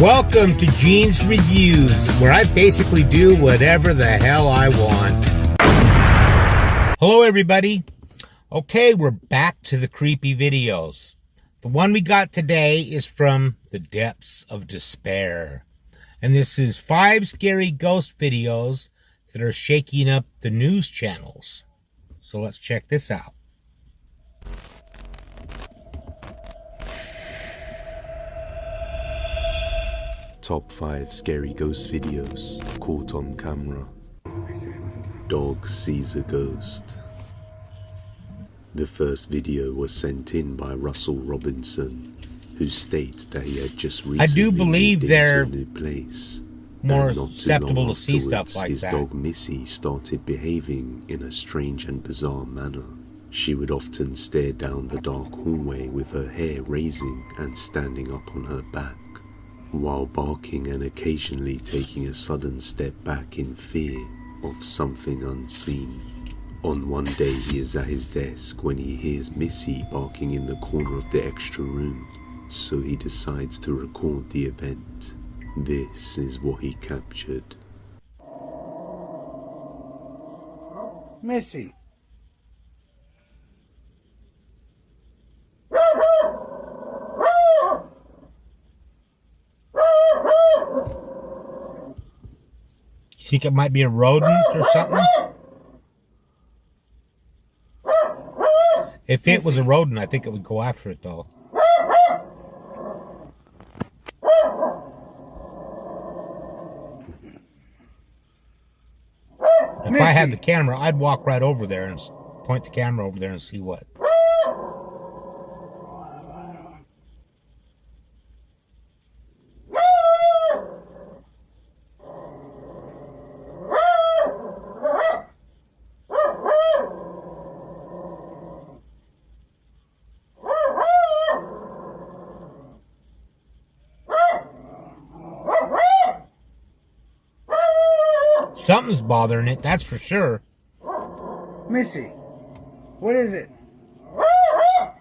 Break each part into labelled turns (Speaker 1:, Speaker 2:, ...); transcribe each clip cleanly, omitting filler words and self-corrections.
Speaker 1: Welcome to Gene's Reviews, where I basically do whatever the hell I want. Hello everybody. Okay, we're back to the creepy videos. The one we got today is from the depths of despair. And this is 5 scary ghost videos that are shaking up the news channels. So let's check this out.
Speaker 2: Top 5 scary ghost videos caught on camera. Dog sees a ghost. The first video was sent in by Russell Robinson, who states that he had just recently
Speaker 1: believe
Speaker 2: moved
Speaker 1: they're
Speaker 2: into a new place.
Speaker 1: more
Speaker 2: And not too
Speaker 1: susceptible
Speaker 2: long
Speaker 1: to see stuff
Speaker 2: afterwards,
Speaker 1: like
Speaker 2: his
Speaker 1: that.
Speaker 2: dog Missy started behaving in a strange and bizarre manner. She would often stare down the dark hallway with her hair raising and standing up on her back, while barking and occasionally taking a sudden step back in fear of something unseen. On one day he is at his desk when he hears Missy barking in the corner of the extra room, so he decides to record the event. This is what he captured.
Speaker 1: Missy. You think it might be a rodent or something? If it was a rodent, I think it would go after it, though. If I had the camera, I'd walk right over there and point the camera over there and see what. Something's bothering it, that's for sure.
Speaker 3: Missy, what is it?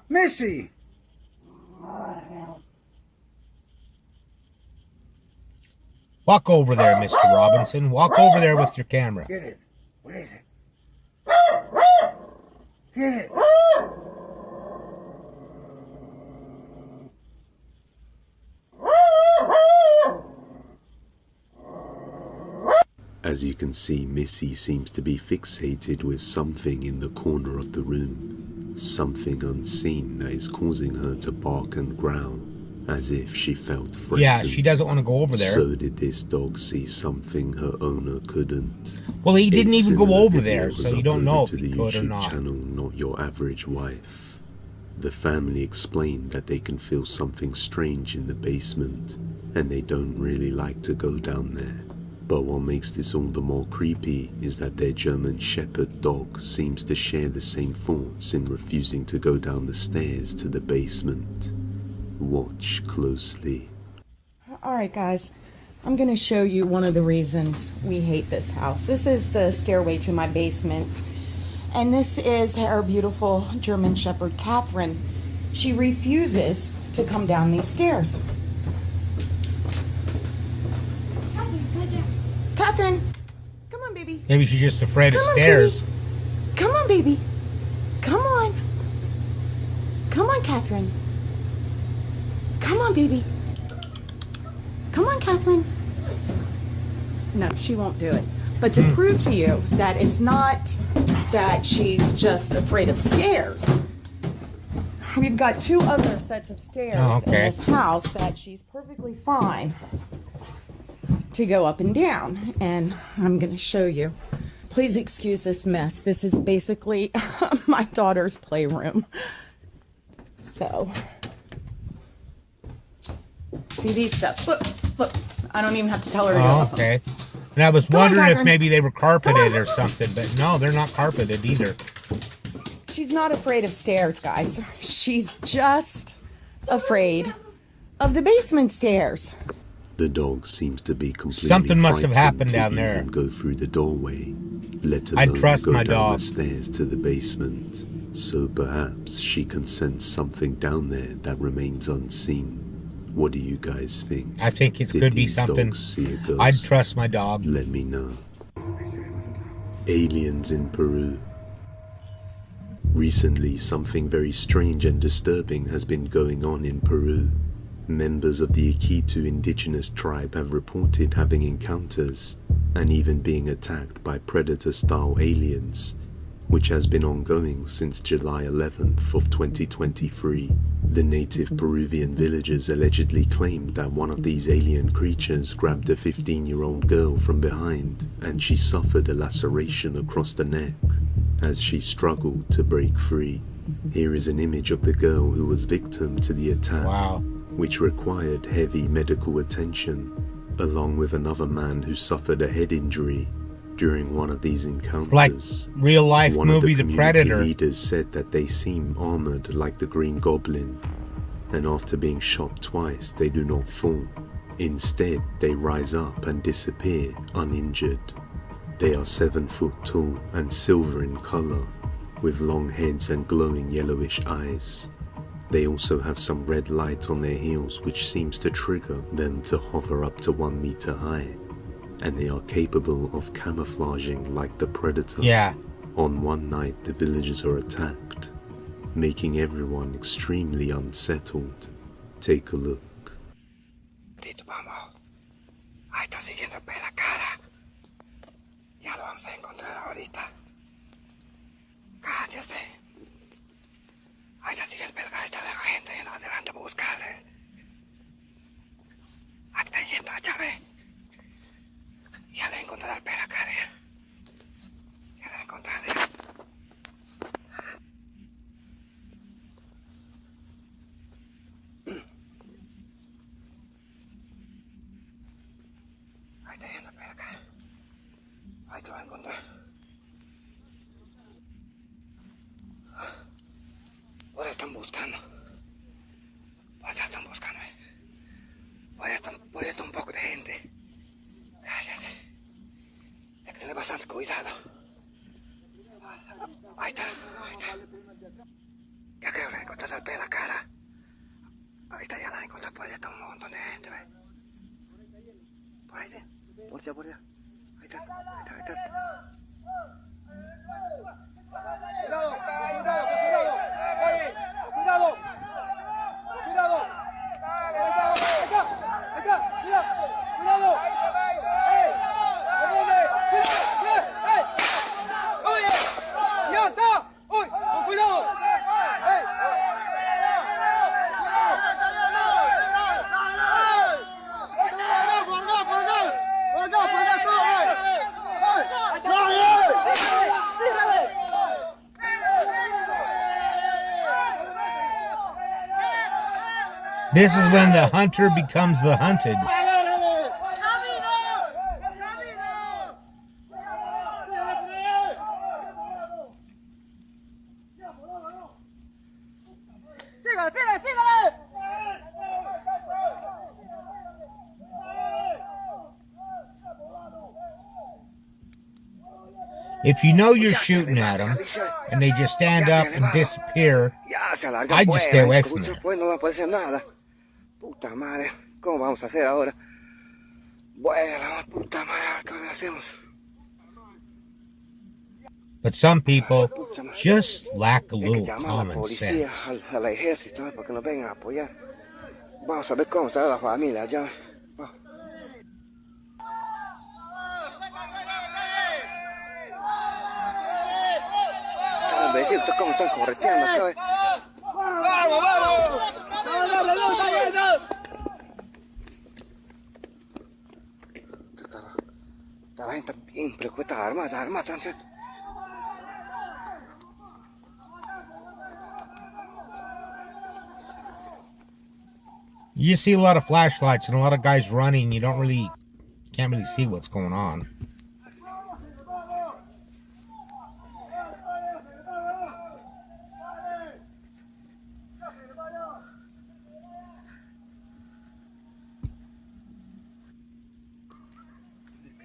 Speaker 3: Missy!
Speaker 1: Walk over there, Mr. Robinson. Walk over there with your camera.
Speaker 3: Get it. What is it? Get it.
Speaker 2: As you can see, Missy seems to be fixated with something in the corner of the room, something unseen that is causing her to bark and growl, as if she felt threatened.
Speaker 1: Yeah, she doesn't want to go over there.
Speaker 2: So did this dog see something her owner couldn't?
Speaker 1: Well, he didn't
Speaker 2: A
Speaker 1: even go
Speaker 2: similar
Speaker 1: over
Speaker 2: video
Speaker 1: there,
Speaker 2: was
Speaker 1: so you don't know
Speaker 2: uploaded
Speaker 1: if
Speaker 2: to
Speaker 1: he
Speaker 2: the
Speaker 1: could or
Speaker 2: YouTube
Speaker 1: not.
Speaker 2: channel Not Your Average Wife. The family explained that they can feel something strange in the basement, and they don't really like to go down there. But what makes this all the more creepy is that their German Shepherd dog seems to share the same thoughts in refusing to go down the stairs to the basement. Watch closely.
Speaker 4: Alright guys, I'm going to show you one of the reasons we hate this house. This is the stairway to my basement. And this is our beautiful German Shepherd, Catherine. She refuses to come down these stairs. Catherine, come on, baby.
Speaker 1: Maybe she's just afraid of
Speaker 4: Come on,
Speaker 1: stairs.
Speaker 4: baby. Come on, baby. Come on. Come on, Catherine. Come on, baby. Come on, Catherine. No, she won't do it. But to prove to you that it's not that she's just afraid of stairs, we've got 2 other sets of stairs in this house that she's perfectly fine to go up and down, and I'm going to show you. Please excuse this mess. This is basically my daughter's playroom. So, see these steps. Look, look. I don't even have to tell her to go up them.
Speaker 1: Okay. And I was
Speaker 4: Come on,
Speaker 1: wondering if
Speaker 4: Catherine.
Speaker 1: maybe they were carpeted
Speaker 4: Come on.
Speaker 1: or something, but no, they're not carpeted either.
Speaker 4: She's not afraid of stairs, guys. She's just afraid of the basement stairs.
Speaker 2: The dog seems to be completely
Speaker 1: Something must have
Speaker 2: frightened
Speaker 1: happened
Speaker 2: to
Speaker 1: down there.
Speaker 2: even go through the doorway, let
Speaker 1: I'd
Speaker 2: alone
Speaker 1: trust
Speaker 2: go
Speaker 1: my
Speaker 2: down
Speaker 1: dog.
Speaker 2: the stairs to the basement. So perhaps she can sense something down there that remains unseen. What do you guys think?
Speaker 1: I think it
Speaker 2: Did
Speaker 1: could be
Speaker 2: these
Speaker 1: something.
Speaker 2: dogs see a ghost?
Speaker 1: I'd trust my dog.
Speaker 2: Let me know. Aliens in Peru. Recently, something very strange and disturbing has been going on in Peru. Members of the Iquitu indigenous tribe have reported having encounters and even being attacked by predator-style aliens, which has been ongoing since July 11th of 2023. The native Peruvian villagers allegedly claimed that one of these alien creatures grabbed a 15-year-old girl from behind and she suffered a laceration across the neck as she struggled to break free. Here is an image of the girl who was victim to the attack,
Speaker 1: Wow.
Speaker 2: which required heavy medical attention, along with another man who suffered a head injury during one of these encounters.
Speaker 1: It's like real life
Speaker 2: One
Speaker 1: movie
Speaker 2: of the
Speaker 1: The
Speaker 2: community
Speaker 1: Predator.
Speaker 2: leaders said that they seem armored like the Green Goblin, and after being shot twice they do not fall. Instead, they rise up and disappear uninjured. They are 7 foot tall and silver in color, with long heads and glowing yellowish eyes. They also have some red light on their heels which seems to trigger them to hover up to 1 meter high, and they are capable of camouflaging like the predator.
Speaker 1: Yeah.
Speaker 2: On one night, the villagers are attacked, making everyone extremely unsettled. Take a look.
Speaker 5: Tito, vamos. Ahí está siguiendo la cara. Ya lo vamos a encontrar ahorita. Cállese. Ahí está sigue el pelga, ahí está la gente yendo adelante a buscarles. Aquí está yendo a Chávez. Ya le encontré al pela cara. Ya le encontré. Ahí está yendo el pela cara. Ahí te va a encontrar. Ahora están buscando. Ahora están buscando. Ahora está un poco de gente. Cállate. Hay que tener bastante cuidado. Ahí está, ahí está. Ya creo que la encontré al pie de la cara. Ahí está, ya la encontré, por allá está un montón de gente, ¿ves? Por ahí, por allá, por allá. Ahí está, ahí está, ahí está.
Speaker 6: Cuidado, cuidado, cuidado, cuidado, cuidado. Ahí está, cuidado. Oye, ya está. Uy, con cuidado.
Speaker 1: This is when the hunter becomes the hunted. If you know you're shooting at them and they just stand up and disappear,
Speaker 5: Ya se alargan.
Speaker 1: I just stay away from
Speaker 5: escucha,
Speaker 1: them.
Speaker 5: pues no va a aparecer nada. Puta madre, ¿cómo vamos a hacer ahora? Bueno, puta madre, a ver qué hacemos.
Speaker 1: But some people just lack a
Speaker 5: Hay que
Speaker 1: little
Speaker 5: llamar a la
Speaker 1: common
Speaker 5: policía,
Speaker 1: sense.
Speaker 5: al ejército, para que nos vengan a apoyar. Vamos a ver cómo estará la familia allá. Los vecinos, cómo están correteando, ¿sabes?
Speaker 6: ¡Vamos, vamos!
Speaker 5: La gente bien preocupada, armada.
Speaker 1: You see a lot of flashlights and a lot of guys running. You can't really see what's going on.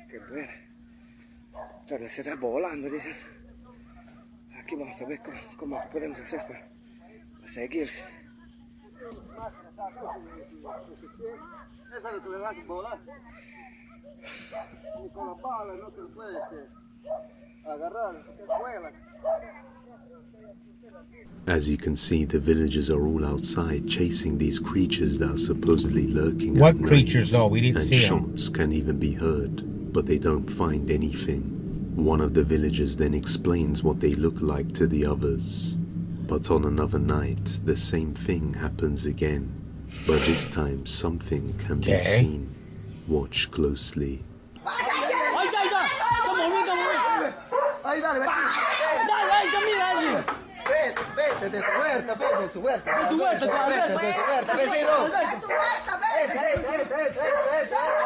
Speaker 5: Que ver. Entonces se está volando, dicen. Aquí vamos a ver cómo podemos hacer para seguir.
Speaker 6: Esa le tuve que bola. Ni con la bala no se puede agarrar, porque vuela.
Speaker 2: As you can see, the villagers are all outside chasing these creatures that are supposedly lurking
Speaker 1: What
Speaker 2: at night,
Speaker 1: creatures, though? We didn't
Speaker 2: and
Speaker 1: see 'em.
Speaker 2: shots can even be heard, but they don't find anything. One of the villagers then explains what they look like to the others. But on another night, the same thing happens again, but this time something can be
Speaker 1: Okay.
Speaker 2: seen. Watch closely.
Speaker 6: Ahí dale, vete. Dale, camina allí. Vete, de su huerta, vete, de su huerta. De su huerta, de su huerta, vecino. De su huerta, vete.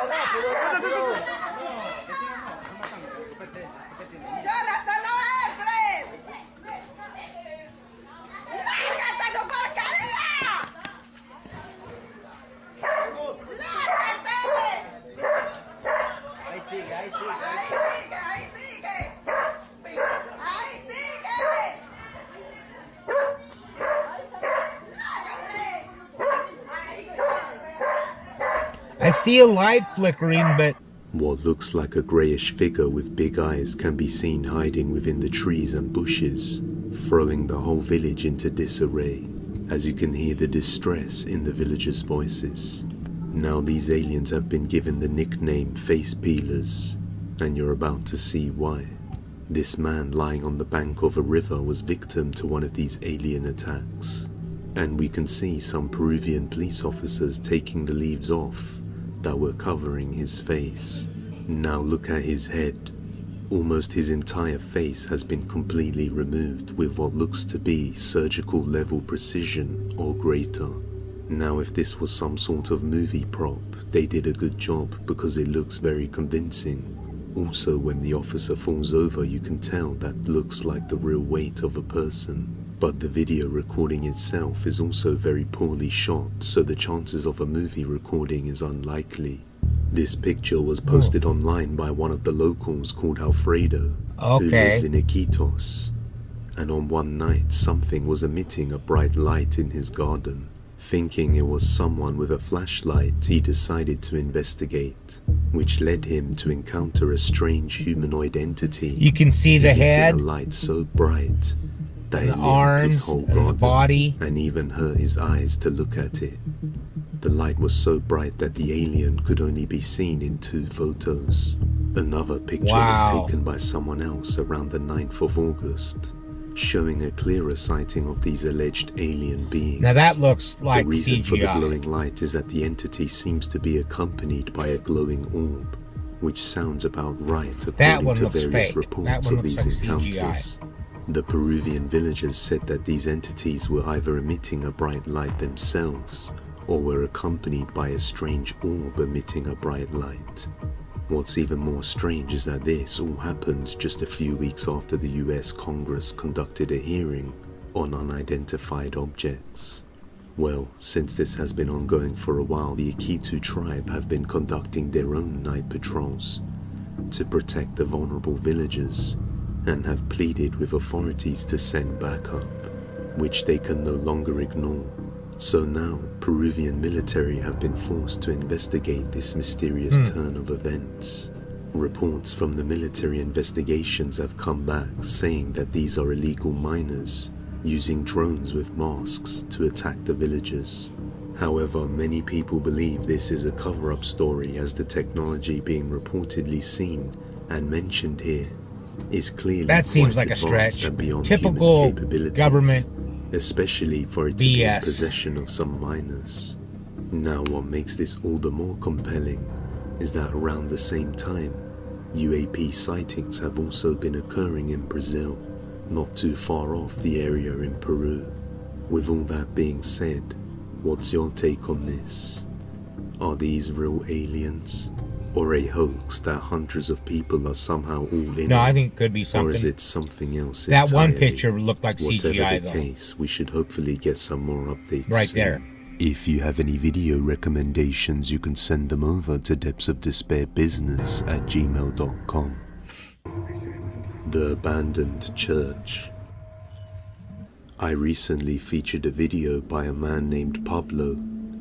Speaker 6: Rápido, rápido.
Speaker 7: ¡Jonathan, no entres! ¡Lárgate, tu porquería! ¡Lárgate!
Speaker 6: Ahí sigue, ahí sigue.
Speaker 7: ¡Ahí sigue, ahí sigue! ¡Ahí sigue! ¡Lárgate!
Speaker 1: I see a light flickering, but
Speaker 2: What looks like a greyish figure with big eyes can be seen hiding within the trees and bushes, throwing the whole village into disarray, as you can hear the distress in the villagers' voices. Now these aliens have been given the nickname Face Peelers, and you're about to see why. This man lying on the bank of a river was victim to one of these alien attacks, and we can see some Peruvian police officers taking the leaves off that were covering his face. Now look at his head. Almost his entire face has been completely removed with what looks to be surgical level precision or greater. Now if this was some sort of movie prop, they did a good job because it looks very convincing. Also, when the officer falls over, you can tell that looks like the real weight of a person. But the video recording itself is also very poorly shot, so the chances of a movie recording is unlikely. This picture was posted online by one of the locals called Alfredo, who
Speaker 1: Okay.
Speaker 2: lives in Iquitos. And on one night, something was emitting a bright light in his garden. Thinking it was someone with a flashlight, he decided to investigate, which led him to encounter a strange humanoid entity.
Speaker 1: you can see the
Speaker 2: emitting
Speaker 1: head,
Speaker 2: a light so bright that
Speaker 1: the
Speaker 2: it lit up
Speaker 1: arms,
Speaker 2: his whole
Speaker 1: the
Speaker 2: garden
Speaker 1: body.
Speaker 2: and even hurt his eyes to look at it. The light was so bright that the alien could only be seen in 2 photos. Another picture was
Speaker 1: Wow.
Speaker 2: taken by someone else around the 9th of August, showing a clearer sighting of these alleged alien beings.
Speaker 1: Now that looks like
Speaker 2: The reason for the
Speaker 1: CGI.
Speaker 2: glowing light is that the entity seems to be accompanied by a glowing orb, which sounds about right
Speaker 1: That
Speaker 2: according
Speaker 1: one
Speaker 2: to
Speaker 1: looks
Speaker 2: various
Speaker 1: fake.
Speaker 2: reports
Speaker 1: That one
Speaker 2: of
Speaker 1: looks
Speaker 2: these
Speaker 1: like CGI.
Speaker 2: encounters. The Peruvian villagers said that these entities were either emitting a bright light themselves, or were accompanied by a strange orb emitting a bright light. What's even more strange is that this all happened just a few weeks after the US Congress conducted a hearing on unidentified objects. Well, since this has been ongoing for a while, the Iquitu tribe have been conducting their own night patrols to protect the vulnerable villagers and have pleaded with authorities to send backup, which they can no longer ignore. So now, Peruvian military have been forced to investigate this mysterious turn of events. Reports from the military investigations have come back saying that these are illegal miners using drones with masks to attack the villagers. However, many people believe this is a cover-up story, as the technology being reportedly seen and mentioned here is clearly
Speaker 1: That seems
Speaker 2: quite
Speaker 1: like a
Speaker 2: advanced
Speaker 1: stretch.
Speaker 2: and beyond
Speaker 1: Typical
Speaker 2: human capabilities,
Speaker 1: government
Speaker 2: especially for it to be in
Speaker 1: BS.
Speaker 2: possession of some miners. Now, what makes this all the more compelling is that around the same time, UAP sightings have also been occurring in Brazil, not too far off the area in Peru. With all that being said, what's your take on this? Are these real aliens? Or a hoax that hundreds of people are somehow all in
Speaker 1: No,
Speaker 2: on?
Speaker 1: I think it could be
Speaker 2: Or is
Speaker 1: something.
Speaker 2: it something else
Speaker 1: That one
Speaker 2: entirely?
Speaker 1: picture looked like
Speaker 2: Whatever
Speaker 1: CGI
Speaker 2: the
Speaker 1: though.
Speaker 2: case, we should hopefully get some more updates
Speaker 1: Right
Speaker 2: soon.
Speaker 1: there.
Speaker 2: If you have any video recommendations, you can send them over to depthsofdespairbusiness@gmail.com. The Abandoned Church. I recently featured a video by a man named Pablo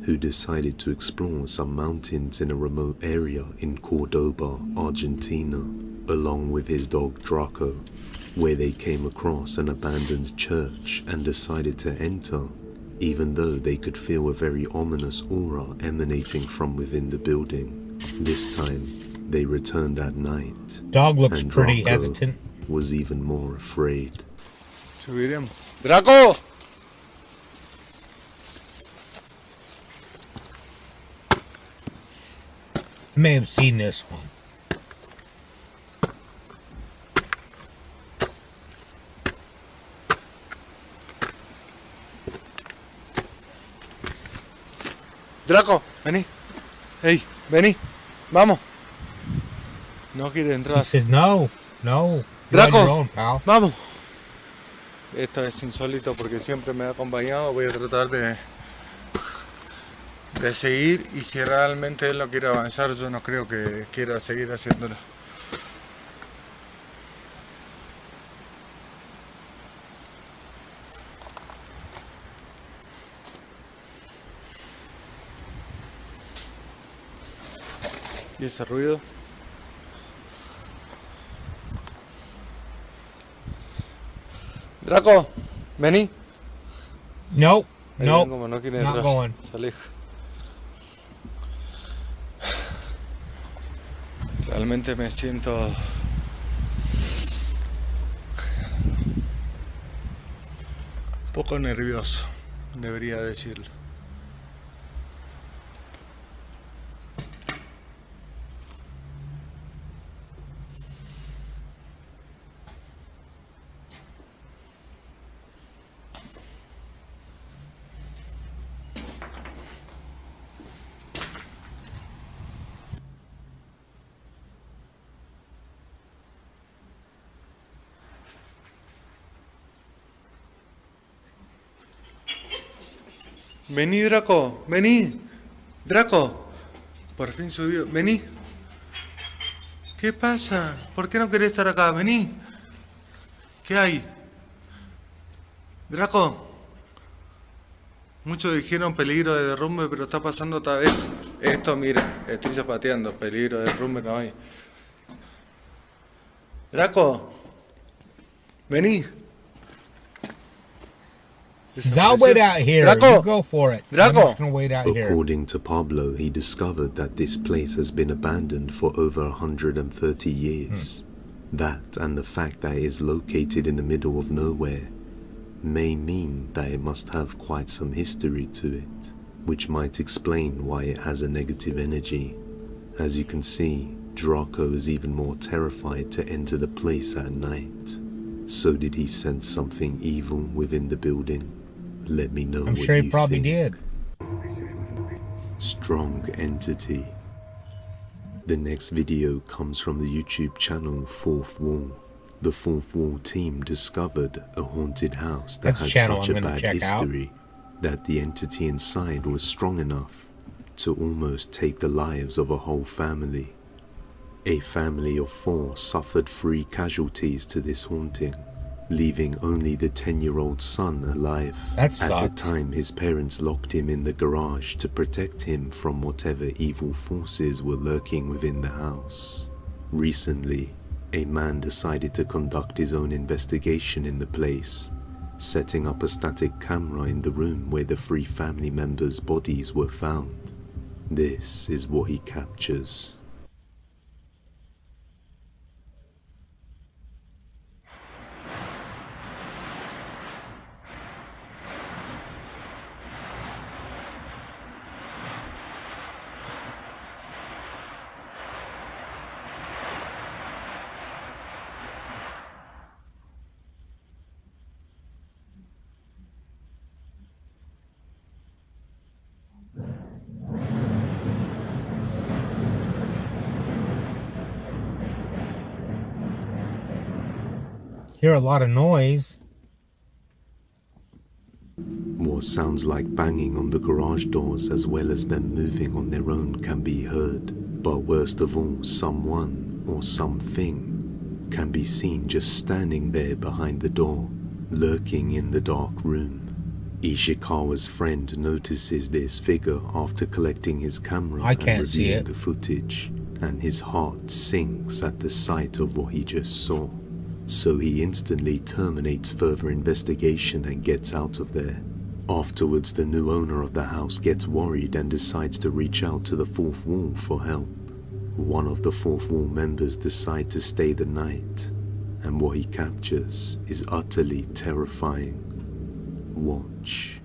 Speaker 2: who decided to explore some mountains in a remote area in Cordoba, Argentina, along with his dog Draco, where they came across an abandoned church and decided to enter, even though they could feel a very ominous aura emanating from within the building. This time, they returned at night.
Speaker 1: Dog looks
Speaker 2: and
Speaker 1: pretty
Speaker 2: Draco
Speaker 1: hesitant.
Speaker 2: was even more afraid.
Speaker 6: Subiremos. ¡Draco!
Speaker 1: I may have seen this one.
Speaker 6: Draco, vení. Hey, vení. Vamos. No quiere
Speaker 1: He
Speaker 6: entrar.
Speaker 1: says, no. You're on your
Speaker 6: Draco,
Speaker 1: own, pal.
Speaker 6: vamos. Esto es insólito porque siempre me ha acompañado. Voy a tratar de seguir, y si realmente él no quiere avanzar, yo no creo que quiera seguir haciéndolo. ¿Y ese ruido? Draco, vení.
Speaker 1: Nope.
Speaker 6: Ahí
Speaker 1: Nope.
Speaker 6: ven como no quiere
Speaker 1: Not
Speaker 6: entrar.
Speaker 1: going.
Speaker 6: Se aleja. Realmente me siento un poco nervioso, debería decirlo. Vení, Draco, vení. Draco, por fin subió. Vení. ¿Qué pasa? ¿Por qué no querés estar acá? Vení. ¿Qué hay? Draco. Muchos dijeron peligro de derrumbe, pero está pasando otra vez. Esto, mira, estoy zapateando. Peligro de derrumbe no hay. Draco. Vení.
Speaker 1: I'll wait out here.
Speaker 6: Draco!
Speaker 1: You go for it.
Speaker 6: Draco!
Speaker 1: I'm just gonna wait out here.
Speaker 2: According to Pablo, he discovered that this place has been abandoned for over 130 years. That and the fact that it is located in the middle of nowhere may mean that it must have quite some history to it, which might explain why it has a negative energy. As you can see, Draco is even more terrified to enter the place at night. So did he sense something evil within the building? Let me know
Speaker 1: I'm
Speaker 2: what
Speaker 1: sure
Speaker 2: you
Speaker 1: he probably
Speaker 2: think.
Speaker 1: did.
Speaker 2: Strong entity. The next video comes from the YouTube channel Fourth Wall. The Fourth Wall team discovered a haunted house that
Speaker 1: That's a
Speaker 2: had
Speaker 1: channel
Speaker 2: such a
Speaker 1: I'm gonna
Speaker 2: bad
Speaker 1: check out.
Speaker 2: history that the entity inside was strong enough to almost take the lives of a whole family. A family of 4 suffered 3 casualties to this haunting, leaving only the 10-year-old son alive.
Speaker 1: That
Speaker 2: At the
Speaker 1: sucks.
Speaker 2: time, his parents locked him in the garage to protect him from whatever evil forces were lurking within the house. Recently, a man decided to conduct his own investigation in the place, setting up a static camera in the room where the 3 family members' bodies were found. This is what he captures.
Speaker 1: Hear a lot of noise.
Speaker 2: What sounds like banging on the garage doors as well as them moving on their own can be heard, but worst of all, someone or something can be seen just standing there behind the door, Lurking in the dark room, Ishikawa's friend notices this figure after collecting his camera
Speaker 1: I can't
Speaker 2: and
Speaker 1: see
Speaker 2: reviewing
Speaker 1: it.
Speaker 2: the footage, and his heart sinks at the sight of what he just saw. So he instantly terminates further investigation and gets out of there. Afterwards, the new owner of the house gets worried and decides to reach out to the fourth wall for help. One of the fourth wall members decides to stay the night, and what he captures is utterly terrifying. Watch.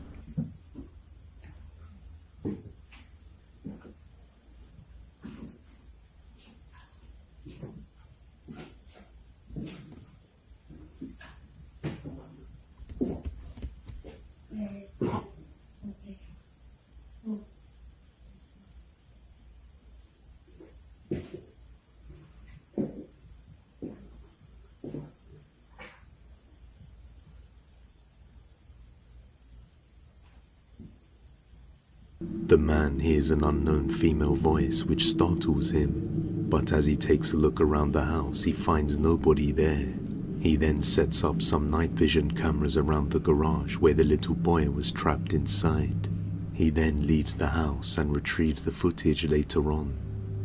Speaker 2: The man hears an unknown female voice which startles him, but as he takes a look around the house, he finds nobody there. He then sets up some night vision cameras around the garage where the little boy was trapped inside. He then leaves the house and retrieves the footage later on.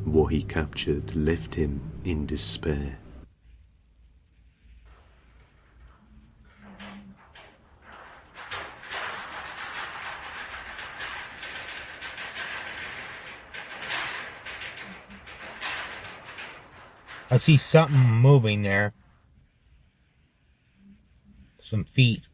Speaker 2: What he captured left him in despair.
Speaker 1: I see something moving there. Some feet.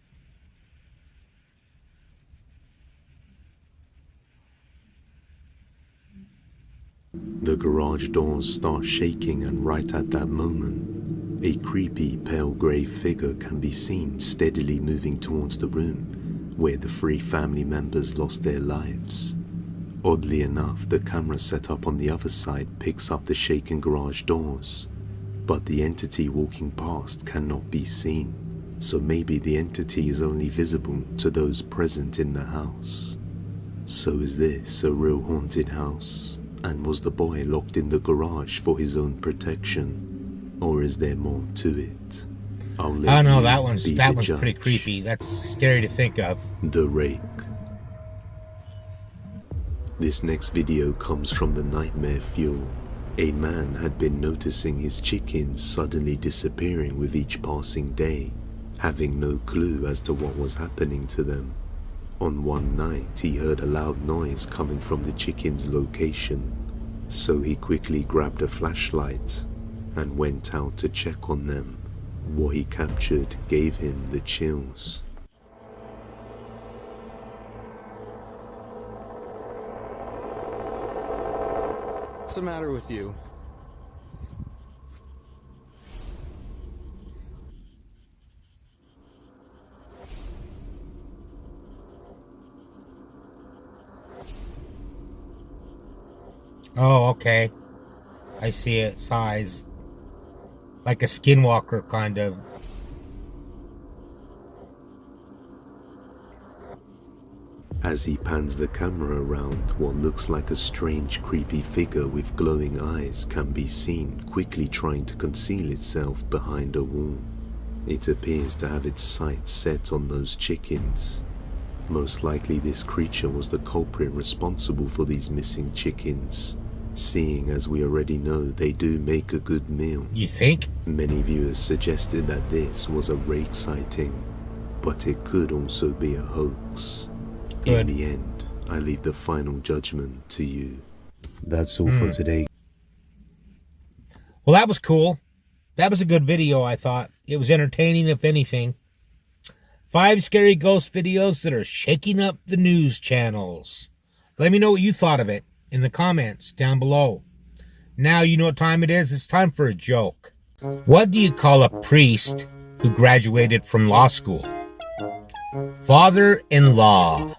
Speaker 2: The garage doors start shaking, and right at that moment, a creepy pale grey figure can be seen steadily moving towards the room where the 3 family members lost their lives. Oddly enough, the camera set up on the other side picks up the shaking garage doors, but the entity walking past cannot be seen, so maybe the entity is only visible to those present in the house. So is this a real haunted house? And was the boy locked in the garage for his own protection? Or is there more to it? I'll let
Speaker 1: Oh no,
Speaker 2: you
Speaker 1: that one's
Speaker 2: be the
Speaker 1: pretty
Speaker 2: judge.
Speaker 1: creepy. That's scary to think of.
Speaker 2: The Rake. This next video comes from the Nightmare Fuel. A man had been noticing his chickens suddenly disappearing with each passing day, having no clue as to what was happening to them. On one night, he heard a loud noise coming from the chickens' location, so he quickly grabbed a flashlight and went out to check on them. What he captured gave him the chills.
Speaker 8: What's the matter with you?
Speaker 1: Oh, okay. I see it. Size. Like a skinwalker, kind of.
Speaker 2: As he pans the camera around, what looks like a strange, creepy figure with glowing eyes can be seen quickly trying to conceal itself behind a wall. It appears to have its sights set on those chickens. Most likely this creature was the culprit responsible for these missing chickens, seeing as we already know they do make a good meal.
Speaker 1: You think?
Speaker 2: Many viewers suggested that this was a Rake sighting, but it could also be a hoax. In
Speaker 1: Good.
Speaker 2: the end, I leave the final judgment to you. That's all for today.
Speaker 1: Well, that was cool. That was a good video, I thought. It was entertaining, if anything. 5 scary ghost videos that are shaking up the news channels. Let me know what you thought of it in the comments down below. Now you know what time it is. It's time for a joke. What do you call a priest who graduated from law school? Father-in-law.